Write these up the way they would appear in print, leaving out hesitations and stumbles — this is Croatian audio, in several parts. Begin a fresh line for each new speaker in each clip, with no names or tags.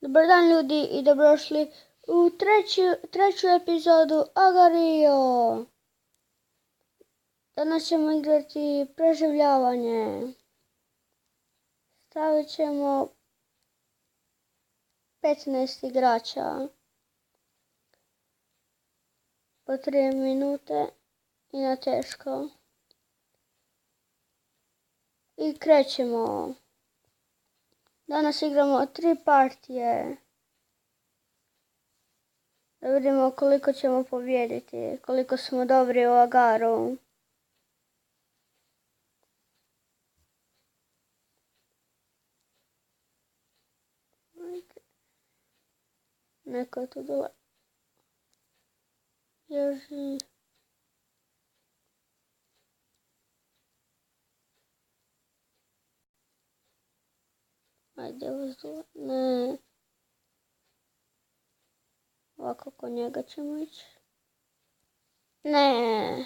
Dobar dan ljudi i dobrodošli u treću epizodu Agario. Danas ćemo igrati preživljavanje. Stavit ćemo 15 igrača po 3 minute i na teško. I krećemo. Danas igramo 3 partije. Da vidimo koliko ćemo pobijediti, koliko smo dobri u Agaru. Neko tu dole. Ježi. Ajde vas dole. Ne. Ovako ko njega ćemo ići. Ne.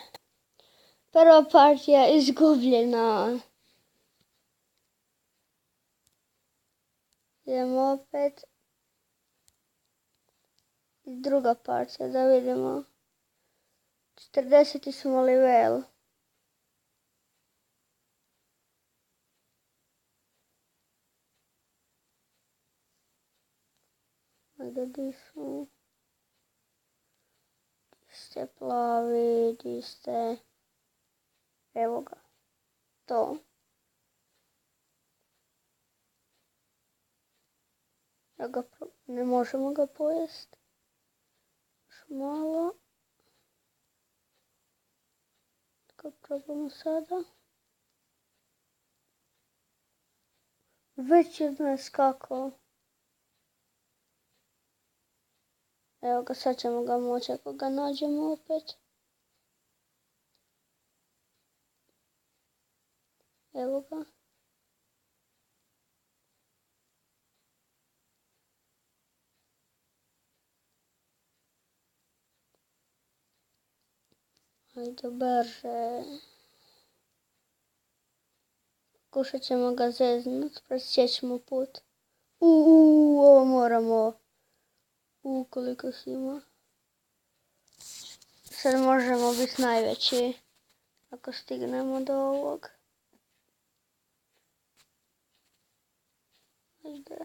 Prva partija izgubljena. Idemo opet. Druga partija, da vidimo. 40 smo level. Ajde, di su? Di ste plavi, di ste? Evo ga. To. Ne možemo ga pojesti. Još malo. Tako probamo sada. Već je znaš kako. Evo ga, sad ćemo ga moći ako ga nađemo opet. Evo ga. Ajde brže. Kušat ćemo ga zeznut, presjećemo put. Ovo moramo. Koliko si ima. Sad možemo biti najveći. Ako stignemo do ovog. Ajde.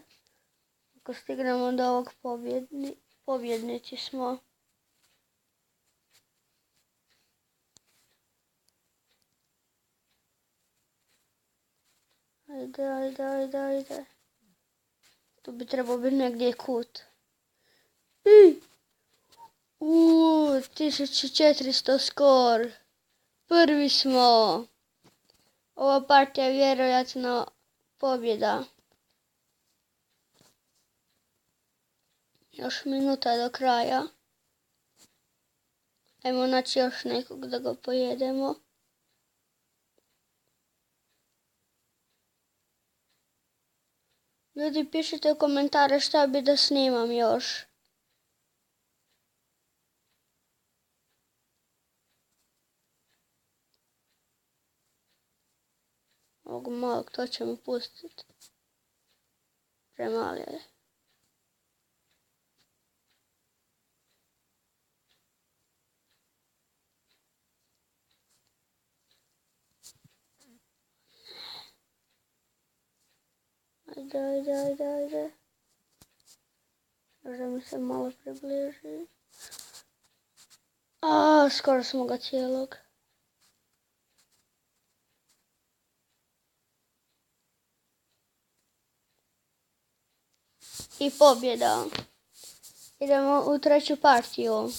Ako stignemo do ovog pobjednici smo. Ajde. Tu bi trebao biti negdje kut. 1400 skor. Prvi smo. Ova partija je vjerojatno pobjeda. Još minuta do kraja. Ajmo naći još nekog da ga pojedemo. Ljudi, pišite u komentare šta bi da snimam još. Ovog malog to ćemo pustiti. Premali je. Ajde. Možda mi se malo približi. Skoro smo ga cijelog. I pobjeda. Idemo u treću partiju.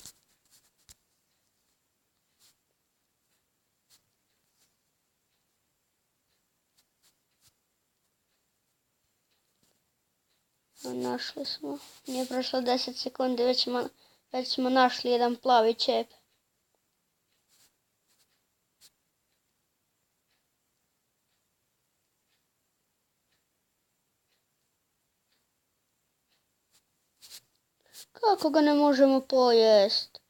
Našli smo. Nije prošlo 10 sekundi, već smo našli jedan plavi čep. Kako ga ne možemo pojest?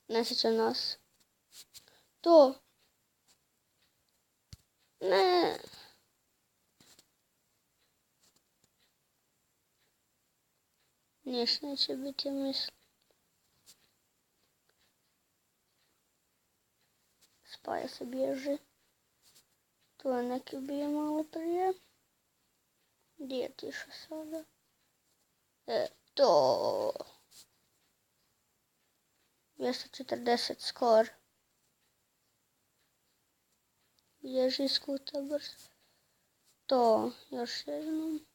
Ne sjeća nas. To. Ne. Niš neće biti, mislim. Spaja se bježi. Tu je neki bio malo prije. Gdje je tiša sada? To. 240 skor. Bježi skuta brzo. To, još jednom.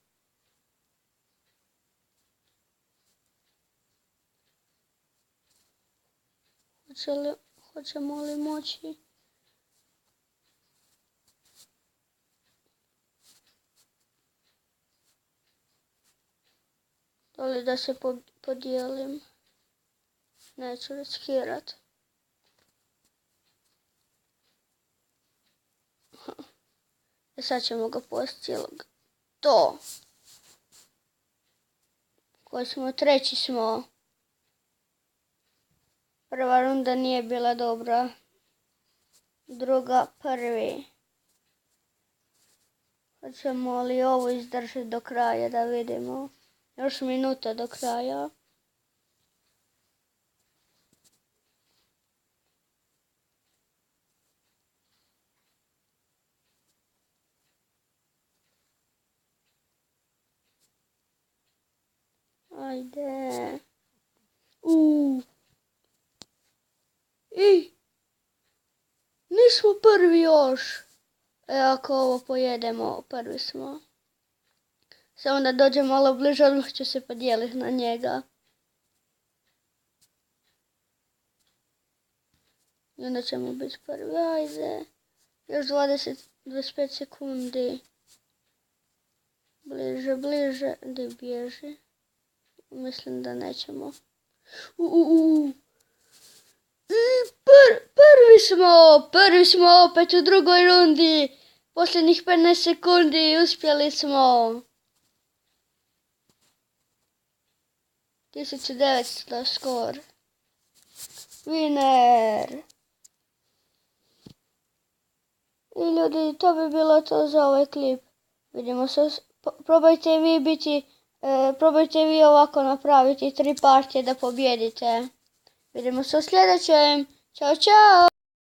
Hoćemo li moći? Ali da se podijelim. Neću riskirat. Sad ćemo ga posti cijelog. To. Koji smo? Treći smo. Prva runda nije bila dobra. Druga prvi. Hoćemo li ovo izdržati do kraja da vidimo. Još minuta do kraja. Ajde. Nismo prvi još. Ako ovo pojedemo, prvi smo. Samo da dođe malo bliže, odmah ću se podijeliti na njega. I onda ćemo biti prvi. Ajde. Još 25 sekundi. Bliže. Gdje bježi? Mislim da nećemo. Prvi smo opet u drugoj rundi. Posljednjih 15 sekundi i uspjeli smo. 1900 skor. Winner. I ljudi, to bi bilo to za ovaj klip. Vidimo se. Probajte vi ovako napraviti 3 partije da pobjedite. Vidimo se u sljedećem. Ćao, čao!